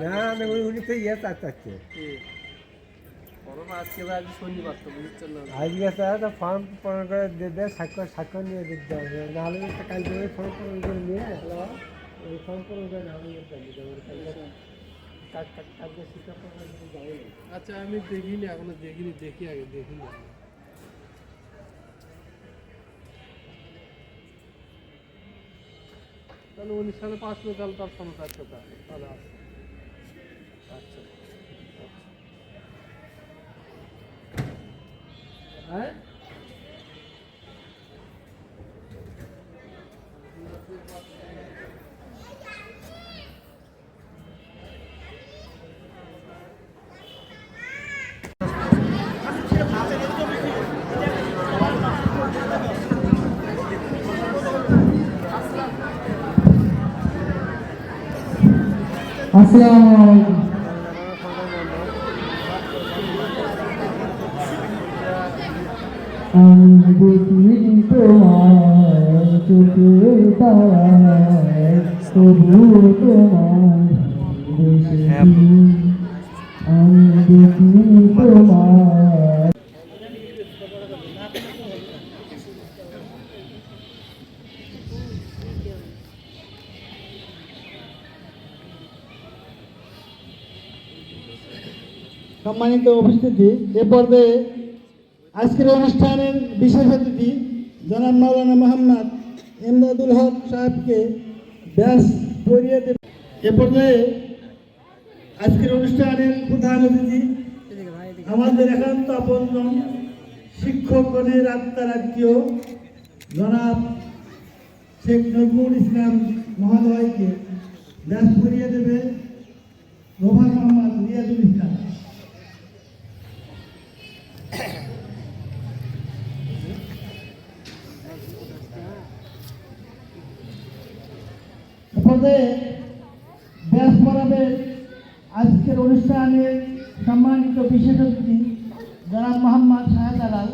না না উনি তো ইয়ে চাচ্ছে আজকে স্যার ফর্ম পূরণ করে দেবে স্বাক্ষর নিয়ে দিতে হবে নাহলে কালকে ওই ফর্ম পূরণ করে নিয়ে ওই ফর্ম পূরণ করে নাহলে কালকে শিক্ষক যাবে। আচ্ছা আমি দেখিনি, এখনো দেখিনি, দেখি আগে দেখিনি। তাহলে 19 সালে পাস করে তাহলে তার সমস্যা তাহলে আচ্ছা হ্যাঁ আসসালামু আলাইকুম। আমি দেখিনি তোমার চোখের তারায়, তবুও তোমার দেখেছি। আমি দেখিনি তোমার। সম্মানিত উপস্থিতি, এ পর্যায়ে আজকের অনুষ্ঠানের বিশেষ অতিথি জনাব মাওলানা মোহাম্মদ ইমদাদুল হক সাহেবকে ব্যাস পড়িয়ে দেবে। এ পর্যায়ে আজকের অনুষ্ঠানের প্রধান অতিথি আমাদের একান্ত আপনজন শিক্ষকগণের আত্মারাত্মীয় জনাব শেখ নজরুল ইসলাম মহোদয়কে ব্যাস পড়িয়ে দেবে রোমান মোহাম্মদ রিয়াজুল ইসলাম। ব্যাস পড়াবে আজকের অনুষ্ঠানের সম্মানিত বিশেষ অতিথি জনাব মোহাম্মদ শাহেদ আলাল,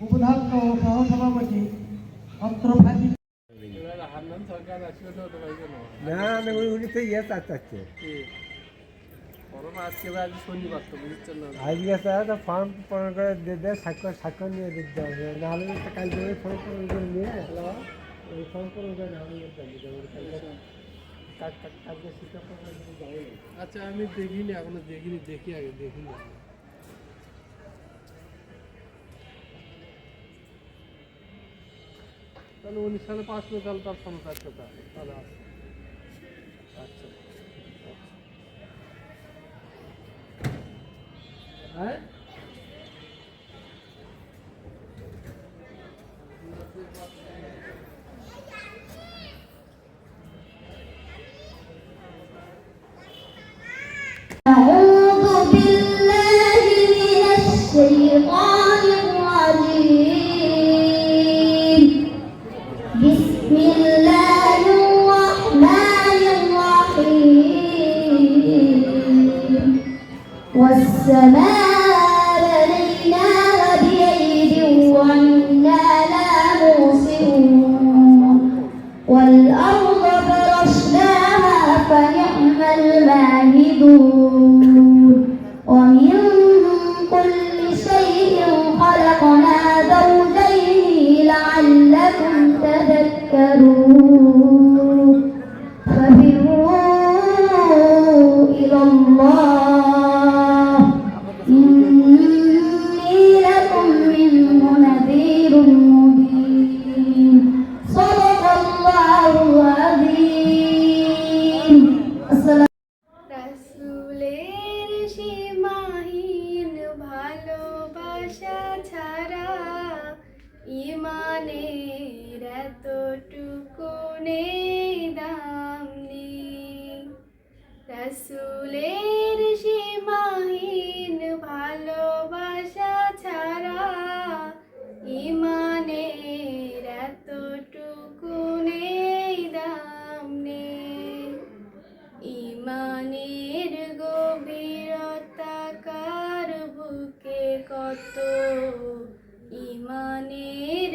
উপাধ্যক্ষ ও সহসভাপতি অত্র ফাঁকি। না না উনি তো ইয়ে চাচ্ছে আজকে স্যার ফর্ম পূরণ করে দেবে স্বাক্ষর নিয়ে দিতে হবে নাহলে কালকে ওই ফর্ম পূরণ করে নিয়ে ওই ফর্ম পূরণ করে নাহলে কালকে শিক্ষক যাবে। আচ্ছা আমি দেখিনি, এখনো দেখিনি, দেখি আগে দেখিনি। তাহলে 19 সালে পাস করে তাহলে তার সমস্যা তাহলে আচ্ছা হ্যাঁ أعوذ بالله من الشيطان الرجيم. بسم الله الرحمن الرحيم. والسماء بنيناها بأيد وإنا لموسعون والأرض فرشناها فنعم الماهدون ومن كل شيء خلقنا زوجين لعلكم تذكرون ففروا إلى الله إني لكم منه نذير مبين صدق الله العظيم. রাসূলের সীমাহীন ভালোবাসা ছাড়া ঈমানের এতটুকু নেই দাম নেই। রাসূলের সীমাহীন ভালোবাসা ছাড়া ঈমানের এতটুকু নেই দাম নেই। ঈমানের গভীরতা কার বুকে কত, ঈমানের